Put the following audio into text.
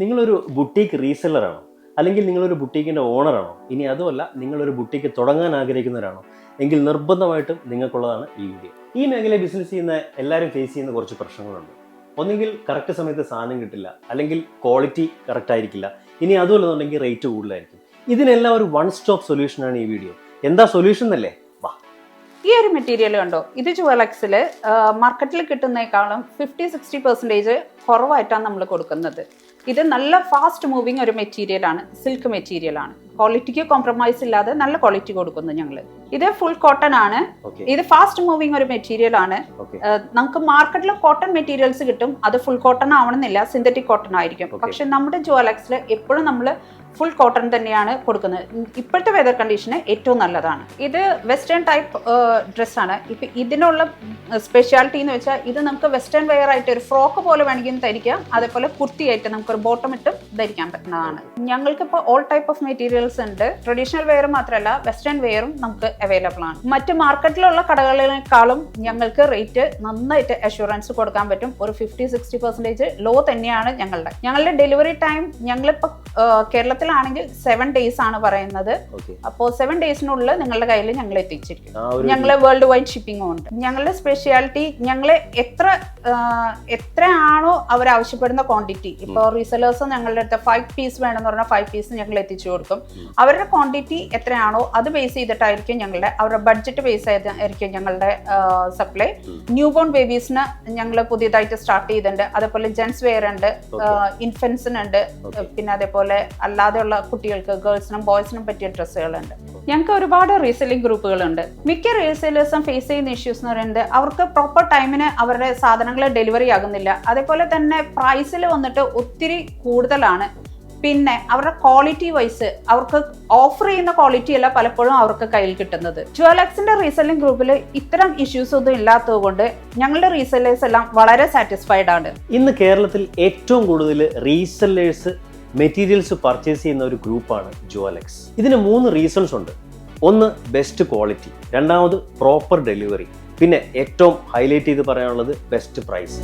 നിങ്ങളൊരു ബുട്ടീക്ക് റീസെല്ലറാണോ? അല്ലെങ്കിൽ നിങ്ങളൊരു ബുട്ടീക്കിൻ്റെ ഓണറാണോ? ഇനി അതുമല്ല നിങ്ങളൊരു ബുട്ടീക്ക് തുടങ്ങാൻ ആഗ്രഹിക്കുന്നവരാണോ? എങ്കിൽ നിർബന്ധമായിട്ടും നിങ്ങൾക്കുള്ളതാണ് ഈ വീഡിയോ. ഈ മേഖലയിൽ ബിസിനസ് ചെയ്യുന്ന എല്ലാവരും ഫേസ് ചെയ്യുന്ന കുറച്ച് പ്രശ്നങ്ങളുണ്ട്. ഒന്നെങ്കിൽ കറക്റ്റ് സമയത്ത് സാധനം കിട്ടില്ല, അല്ലെങ്കിൽ ക്വാളിറ്റി കറക്റ്റ് ആയിരിക്കില്ല, ഇനി അതുമല്ലെന്നുണ്ടെങ്കിൽ റേറ്റ് കൂടുതലായിരിക്കും. ഇതിനെല്ലാം ഒരു വൺ സ്റ്റോപ്പ് സൊല്യൂഷനാണ് ഈ വീഡിയോ. എന്താ സൊല്യൂഷൻ എന്നല്ലേ? ഈ ഒരു മെറ്റീരിയൽ കണ്ടോ, ഇത് ജുവലക്സിൽ മാർക്കറ്റിൽ കിട്ടുന്നേക്കാളും 50-60% കുറവായിട്ടാണ് നമ്മൾ കൊടുക്കുന്നത്. ഇത് നല്ല ഫാസ്റ്റ് മൂവിങ് ഒരു മെറ്റീരിയലാണ്, സിൽക്ക് മെറ്റീരിയലാണ്. ക്വാളിറ്റിക്ക് കോംപ്രമൈസ് ഇല്ലാതെ നല്ല ക്വാളിറ്റി കൊടുക്കുന്നു ഞങ്ങൾ. ഇത് ഫുൾ കോട്ടൺ ആണ്. ഇത് ഫാസ്റ്റ് മൂവിങ് ഒരു മെറ്റീരിയൽ ആണ്. നമുക്ക് മാർക്കറ്റിൽ കോട്ടൺ മെറ്റീരിയൽസ് കിട്ടും, അത് ഫുൾ കോട്ടൺ ആവണമെന്നില്ല, സിന്തറ്റിക് കോട്ടൺ ആയിരിക്കും. പക്ഷെ നമ്മുടെ ജുവലക്സിൽ എപ്പോഴും നമ്മൾ ഫുൾ കോട്ടൺ തന്നെയാണ് കൊടുക്കുന്നത്. ഇപ്പോഴത്തെ വെതർ കണ്ടീഷന് ഏറ്റവും നല്ലതാണ്. ഇത് വെസ്റ്റേൺ ടൈപ്പ് ഡ്രസ്സാണ്. ഇപ്പം ഇതിനുള്ള സ്പെഷ്യാലിറ്റി എന്ന് വെച്ചാൽ ഇത് നമുക്ക് വെസ്റ്റേൺ വെയർ ആയിട്ട് ഒരു ഫ്രോക്ക് പോലെ വേണമെങ്കിൽ ധരിക്കാം, അതേപോലെ കുർത്തിയായിട്ട് നമുക്കൊരു ബോട്ടം ഇട്ടും ധരിക്കാൻ പറ്റുന്നതാണ്. ഞങ്ങൾക്കിപ്പോൾ ഓൾ ടൈപ്പ് ഓഫ് മെറ്റീരിയൽസ് ഉണ്ട്. ട്രഡീഷണൽ വെയർ മാത്രമല്ല വെസ്റ്റേൺ വെയറും നമുക്ക് അവൈലബിൾ ആണ്. മറ്റ് മാർക്കറ്റിലുള്ള കടകളിനേക്കാളും ഞങ്ങൾക്ക് റേറ്റ് നന്നായിട്ട് അഷുറൻസ് കൊടുക്കാൻ പറ്റും. ഒരു 50-60% ലോ തന്നെയാണ് ഞങ്ങളുടെ ഡെലിവറി ടൈം. ഞങ്ങളിപ്പോൾ കേരളത്തിലാണെങ്കിൽ 7 days ആണ് പറയുന്നത്. അപ്പോൾ 7 daysനുള്ളിൽ നിങ്ങളുടെ കയ്യിൽ ഞങ്ങൾ എത്തിച്ചിരിക്കും. ഞങ്ങൾ വേൾഡ് വൈഡ് ഷിപ്പിംഗും ഉണ്ട്. ഞങ്ങളുടെ സ്പെഷ്യാലിറ്റി, ഞങ്ങളെ എത്രയാണോ അവർ ആവശ്യപ്പെടുന്ന ക്വാണ്ടിറ്റി, ഇപ്പോൾ റീസെലേഴ്സ് ഞങ്ങളുടെ അടുത്ത് 5 pieces വേണമെന്ന് പറഞ്ഞാൽ 5 pieces ഞങ്ങൾ എത്തിച്ചു കൊടുക്കും. അവരുടെ ക്വാണ്ടിറ്റി എത്രയാണോ അത് ബേസ് ചെയ്തിട്ടായിരിക്കും അവരുടെ ബഡ്ജറ്റ് ബേസ് ആയിരിക്കും ഞങ്ങളുടെ സപ്ലൈ. ന്യൂ ബോൺ ബേബീസിന് ഞങ്ങൾ പുതിയതായിട്ട് സ്റ്റാർട്ട് ചെയ്തിട്ടുണ്ട്. അതേപോലെ ജെൻസ് വെയർ ഉണ്ട്, ഇൻഫൻസിനുണ്ട്, പിന്നെ അതേപോലെ അല്ലാതെയുള്ള കുട്ടികൾക്ക് ഗേൾസിനും ബോയ്സിനും പറ്റിയ ഡ്രസ്സുകളുണ്ട്. ഞങ്ങൾക്ക് ഒരുപാട് റീസെല്ലിംഗ് ഗ്രൂപ്പുകളുണ്ട്. മിക്ക റീസെല്ലേഴ്സും ഫേസ് ചെയ്യുന്ന ഇഷ്യൂസ് എന്ന് പറയുന്നത് അവർക്ക് പ്രോപ്പർ ടൈമിന് അവരുടെ സാധനങ്ങൾ ഡെലിവറി ആകുന്നില്ല. അതേപോലെ തന്നെ പ്രൈസിൽ വന്നിട്ട് ഒത്തിരി കൂടുതലാണ്. പിന്നെ അവരുടെ ക്വാളിറ്റി വൈസ് അവർക്ക് ഓഫർ ചെയ്യുന്ന ക്വാളിറ്റി അല്ല പലപ്പോഴും അവർക്ക് കയ്യിൽ കിട്ടുന്നത്. ജുവലക്സിന്റെ റീസെല്ലിംഗ് ഗ്രൂപ്പിൽ ഇത്തരം ഇഷ്യൂസ് ഒന്നും ഇല്ലാത്തത് കൊണ്ട് ഞങ്ങളുടെ റീസെല്ലേഴ്സ് എല്ലാം വളരെ സാറ്റിസ്ഫൈഡ് ആണ്. ഇന്ന് കേരളത്തിൽ ഏറ്റവും കൂടുതൽ റീസെല്ലേഴ്സ് മെറ്റീരിയൽസ് പർച്ചേസ് ചെയ്യുന്ന ഒരു ഗ്രൂപ്പാണ് ജുവലക്സ്. ഇതിന് 3 റീസൺസ് ഉണ്ട്. ഒന്ന്, ബെസ്റ്റ് ക്വാളിറ്റി. രണ്ടാമത്, പ്രോപ്പർ ഡെലിവറി. പിന്നെ ഏറ്റവും ഹൈലൈറ്റ് ചെയ്ത് പറയാനുള്ളത് ബെസ്റ്റ് പ്രൈസ്.